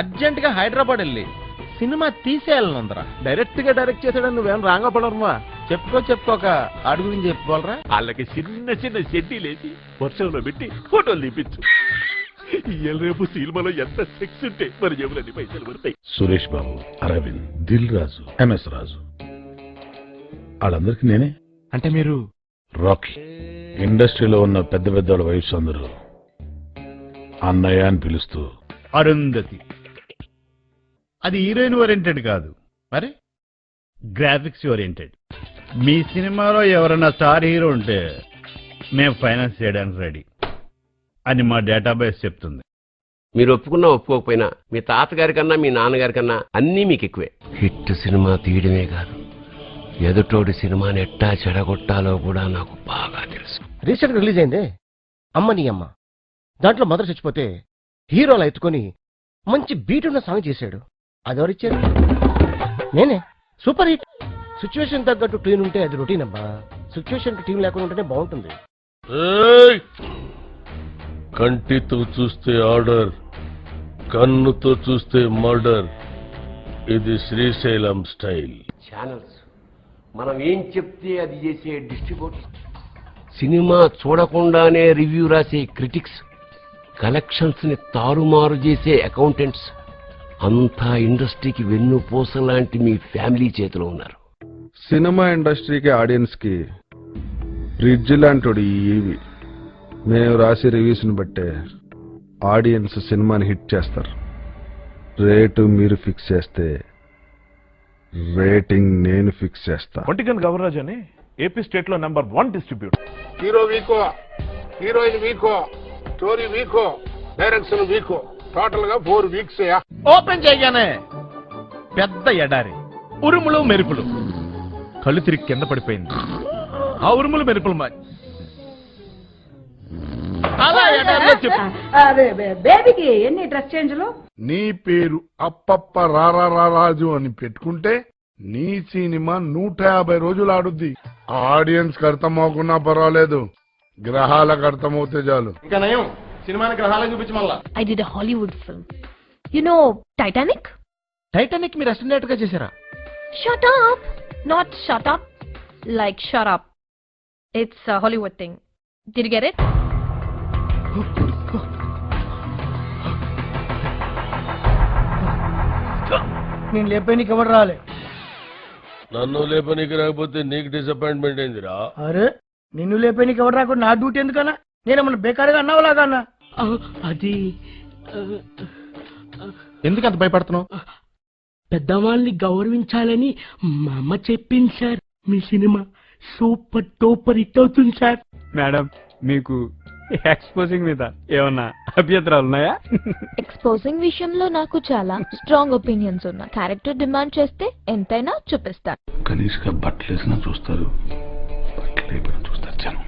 Urgent గా హైదరాబాద్ వెళ్ళి cinema తీసేయాలనుందరా. Direct గా డైరెక్ట్ చేసాడని నువ్వేం రాంగా పడరుమా? చెప్పుకోక ఆడు గురించి చెప్పుకోవాలరా. వాళ్ళకి చిన్న చిన్న షెడ్డీలేసి వర్షంలో పెట్టి ఫోటోలు తీపించు. ఇవాళ రేపు సినిమాలో ఎంత సెక్స్ ఉంటే మరి జేబులన్నీ పైసలు పడతాయి. సురేష్ బాబు, అరవింద్, దిల్ రాజు, ఎంఎస్ రాజు, వాళ్ళందరికీ నేనే. అంటే మీరు రాకీ. ఇండస్ట్రీలో ఉన్న పెద్ద పెద్దవాళ్ళ వైఫ్స్ అందరూ అన్నయ్య అని పిలుస్తూ. అరుంధతి అది హీరోయిన్ ఓరియంటెడ్ కాదు, మరి గ్రాఫిక్స్ ఓరియంటెడ్. మీ సినిమాలో ఎవరైనా స్టార్ హీరో ఉంటే మేము ఫైనాన్స్ చేయడానికి రెడీ అని మా డేటాబేస్ చెప్తుంది. మీరు ఒప్పుకున్నా ఒప్పుకోకపోయినా మీ తాతగారి కన్నా మీ నాన్నగారి కన్నా అన్నీ మీకు ఎక్కువే. హిట్ సినిమా తీయడమే కాదు, ఎదుటోడి సినిమాని ఎట్టా చెడగొట్టాలో కూడా నాకు బాగా తెలుసు. రీసెంట్ రిలీజ్ అయిందే అమ్మ నీ అమ్మ, దాంట్లో మదర్ చచ్చిపోతే హీరోలు ఎత్తుకొని మంచి బీట్ ఉన్న సాంగ్ చేశాడు. అదెవరిచ్చారు? నేనే. Super hit. సిచ్యువేషన్ తగ్గట్టు ట్యూన్ ఉంటే అది రొటీన్ అబ్బా. సిచ్యువేషన్ కి ట్యూన్ లేకుండా ఉంటేనే బాగుంటుంది. కంటితో చూస్తే ఆర్డర్, కన్నుతో చూస్తే మర్డర్. ఇది శ్రీశైలం స్టైల్. ఛానల్స్ మనం ఏం చెప్తే అది చేసే డిస్ట్రిబ్యూటర్, సినిమా చూడకుండానే రివ్యూ రాసే క్రిటిక్స్, కలెక్షన్స్ ని తారుమారు చేసే అకౌంటెంట్స్ అంతా ఇండస్ట్రీకి వెన్నుపూస లాంటి మీ ఫ్యామిలీ చేతిలో ఉన్నారు. సినిమా ఇండస్ట్రీకి ఆడియన్స్ కి బ్రిడ్జ్ లాంటి ఇవి. మేము రాసే రివ్యూస్ ని బట్టే ఆడియన్స్ సినిమాని హిట్ చేస్తారు. రేటు మీరు ఫిక్స్ చేస్తే రేటింగ్ నేను ఫిక్స్ చేస్తా. ఒంటిగన్ గవర్రాజ్ అని ఏపీ స్టేట్ లో number 1 distributor. Hero Vicco, heroine Vicco, story Vicco, direction Vicco, total గా 4 వీక్స్. ఓపెన్ చేయగానే పెద్ద ఎడారి, ఉరుములు మెరుపులు, కళ్ళు తిరిగి కింద పడిపోయింది. ఆ ఉరుములు మెరుపులు అలా ఎడారిలో చెప్పు. బేబీకి ఎన్ని డ్రెస్ చేంజ్లు? నీ పేరు అప్పప్ప రారారాజు అని పెట్టుకుంటే నీ సినిమా 150 రోజులు ఆడుద్ది. ఆడియన్స్ కి అర్థం అవ్వకున్నా పర్వాలేదు, గ్రహాలకు అర్థమవుతే చాలు. ఇంకా నయం, సినిమాని గ్రహాలను చూపించి మళ్ళా. I did a Hollywood film. You know Titanic? Titanic మీరు అసిస్టెంట్ గా చేశారా? Shut up. Not shut up. Like shut up. It's a Hollywood thing. Did you get it? నేను లేపేనికి ఎవరు రాలే. నన్ను లేపనికి రాకపోతే నీకు డిసప్పాయింట్మెంట్ ఏందిరా? అరే నిన్ను లేపేనికి ఎవరు రాకుండా నా డ్యూటీ ఎందుకన్నా? నేనేమన్నా బేకారుగా అన్నావులాగా అన్నా? అది ఎందుకు అంత భయపడుతున్నావు? పెద్దవాళ్ళని గౌరవించాలని మా అమ్మ చెప్పింది సార్. మీ సినిమా సూపర్ టూపర్ హిట్ అవుతుంది సార్. మేడం, మీకు ఎక్స్పోజింగ్ మీద ఏమన్నా అభ్యంతరాలు ఉన్నాయా? ఎక్స్పోజింగ్ విషయంలో నాకు చాలా స్ట్రాంగ్ ఒపీనియన్స్ ఉన్నాయి. క్యారెక్టర్ డిమాండ్ చేస్తే ఎంతైనా చూపిస్తాను. కనీసంగా బట్టలు వేసినా చూస్తారు, బట్టలు అయిపోయినా చూస్తారు జనం.